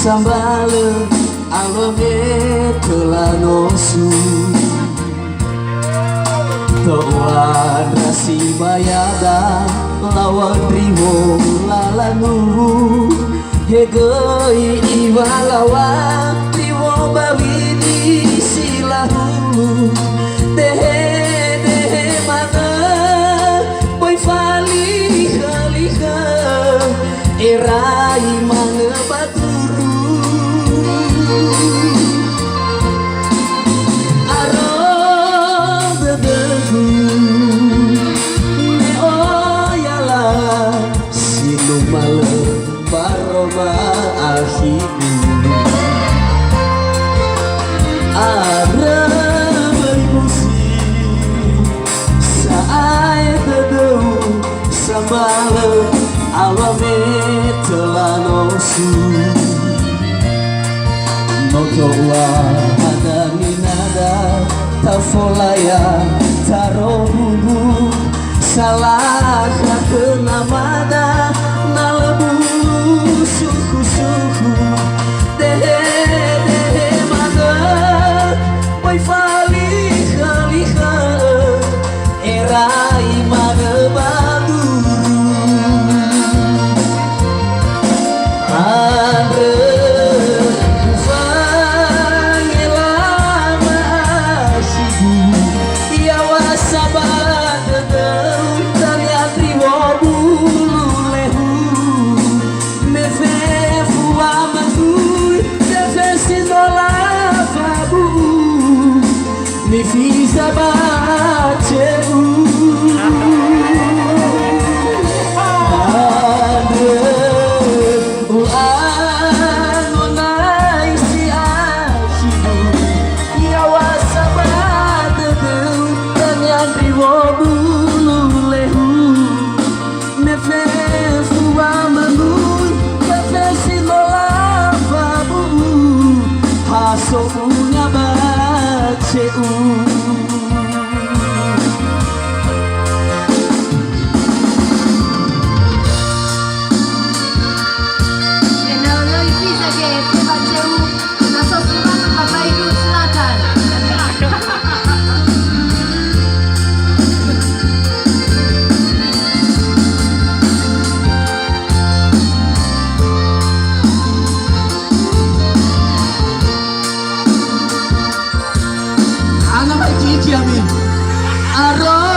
sambale alame telanosu Toan rasi bayada lawan rimo lalanu Hegoi iwalawa rimo bawini silahu Dehe dehe mana boy fali khaliha Erai mana baturu Arong bebeku Ne oyala Sinu malam baroma akhiru Arong bermusi Saai tedeu sambale alame telanosu Noto wa ada minada tafolaya tarohungu salah kenamada nalebu suku-suku dehe dehe mana boy fali khaliha erai mana baduru Me fiz abater o ano nasce ácido e ao assabada da minha tribuna lehu me fez o amanu me fez no lavabo passou minha Amin. Arroz